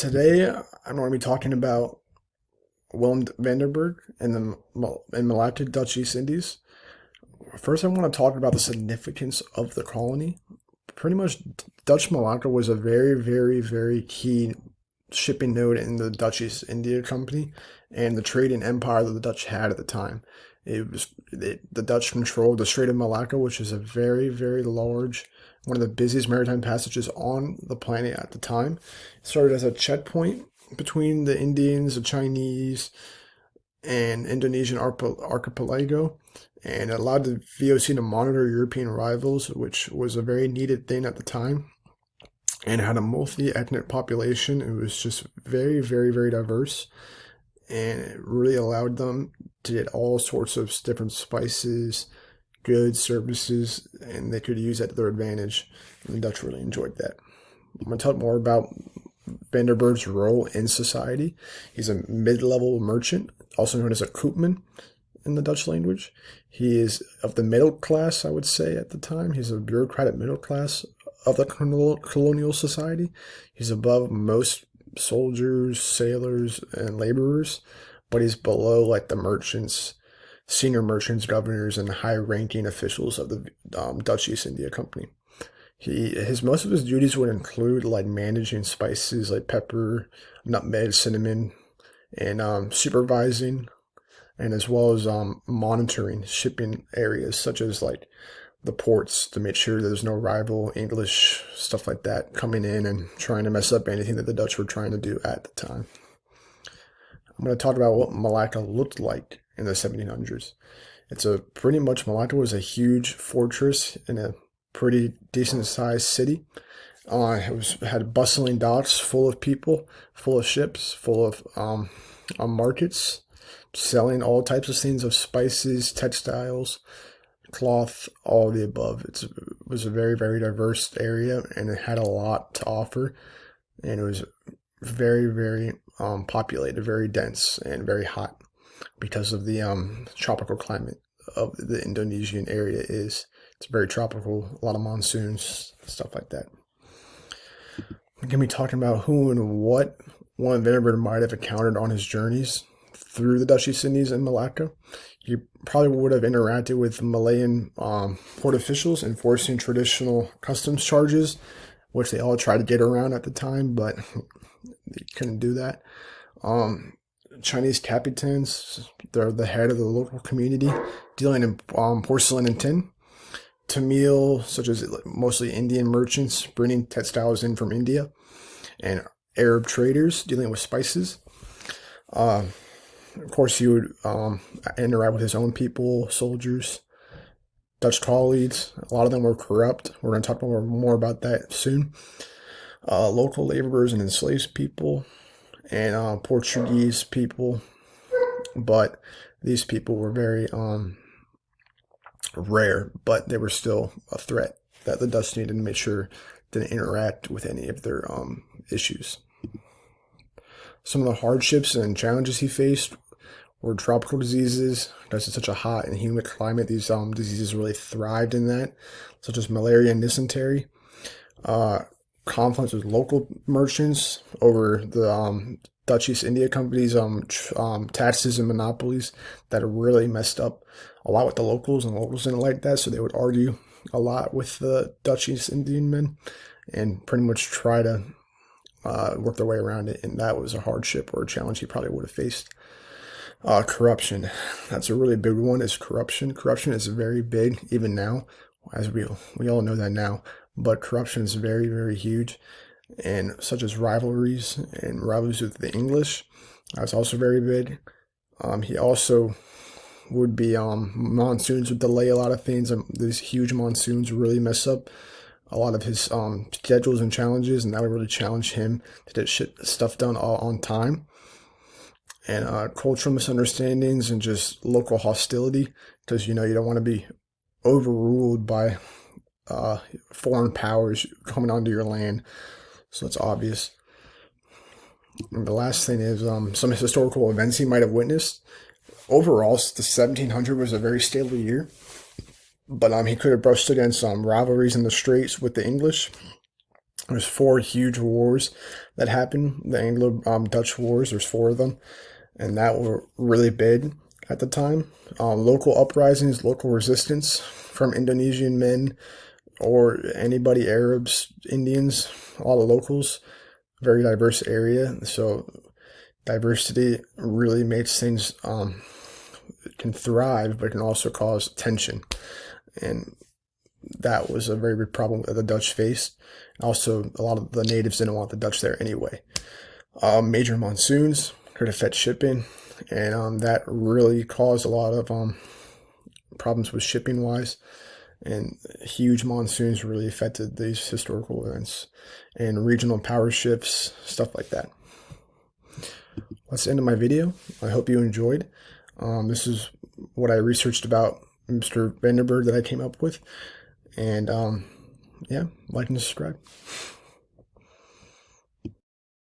Today, I'm going to be talking about Willem Vandenberg and in Malacca, Dutch East Indies. First, I want to talk about the significance of the colony. Pretty much, Dutch Malacca was a very, very, very key shipping node in the Dutch East India Company and the trading empire that the Dutch had at the time. The Dutch controlled the Strait of Malacca, which is a very, very large, one of the busiest maritime passages on the planet at the time. It started as a checkpoint between the Indians, the Chinese, and Indonesian archipelago, and it allowed the VOC to monitor European rivals, which was a very needed thing at the time, and had a multi-ethnic population. It was just very, very, very diverse, and it really allowed them to get all sorts of different spices, goods, services, and they could use that to their advantage. And the Dutch really enjoyed that. I'm going to talk more about Vandenberg's role in society. He's a mid-level merchant, also known as a koopman in the Dutch language. He is of the middle class, I would say, at the time. He's a bureaucratic middle class of the colonial society. He's above most soldiers, sailors, and laborers, but he's below like the merchants, senior merchants, governors, and high-ranking officials of the Dutch East India Company. Most of his duties would include like managing spices like pepper, nutmeg, cinnamon, and supervising, and as well as monitoring shipping areas such as like the ports to make sure that there's no rival English stuff like that coming in and trying to mess up anything that the Dutch were trying to do at the time. I'm going to talk about what Malacca looked like in the 1700s. Pretty much Malacca was a huge fortress in a pretty decent sized city. Had bustling docks full of people, full of ships, full of markets, selling all types of things of spices, textiles, cloth, all of the above. It was a very, very diverse area, and it had a lot to offer, and it was very, very populated, very dense, and very hot because of the tropical climate of the Indonesian area. It's very tropical, a lot of monsoons, stuff like that. We're going to be talking about who and what one Vandenberg might have encountered on his journeys through the Dutch East Indies and Malacca. He probably would have interacted with Malayan port officials enforcing traditional customs charges, which they all tried to get around at the time, but they couldn't do that. Chinese capitans, they're the head of the local community, dealing in porcelain and tin. Tamil, such as mostly Indian merchants, bringing textiles in from India, and Arab traders dealing with spices. Of course, he would interact with his own people, soldiers, Dutch colleagues. A lot of them were corrupt. We're going to talk more about that soon. Local laborers and enslaved people, and Portuguese people. But these people were very rare, but they were still a threat that the Dutch needed to make sure didn't interact with any of their issues. Some of the hardships and challenges he faced were tropical diseases. Because it's such a hot and humid climate, these diseases really thrived in that, such as malaria and dysentery. Conflicts with local merchants over the Dutch East India Company's taxes and monopolies that really messed up a lot with the locals, and locals didn't like that, so they would argue a lot with the Dutch East Indian men and pretty much try to work their way around it, and that was a hardship or a challenge he probably would have faced. Corruption. That's a really big one, is corruption. Corruption is very big, even now, as we all know that now, but corruption is very, very huge, and such as rivalries with the English. That's also very big. He also would be monsoons would delay a lot of things. These huge monsoons really mess up a lot of his schedules and challenges, and that would really challenge him to get stuff done all on time. And cultural misunderstandings and just local hostility, because you don't want to be overruled by foreign powers coming onto your land, so it's obvious. And the last thing is some historical events he might have witnessed. Overall, the 1700 was a very stable year, but he could have brushed against rivalries in the Straits with the English, There's four huge wars that happened. The Anglo-Dutch wars. There's four of them, and that were really big at the time. Local uprisings, local resistance from Indonesian men or anybody, Arabs, Indians, all the locals. Very diverse area, so diversity really makes things can thrive, but can also cause tension, and that was a very big problem that the Dutch faced. Also, a lot of the natives didn't want the Dutch there anyway. Major monsoons could affect shipping, and that really caused a lot of problems with shipping wise. And huge monsoons really affected these historical events, and regional power shifts, stuff like that. That's the end of my video. I hope you enjoyed. This is what I researched about Mr. Vandenberg that I came up with. And yeah, like and subscribe.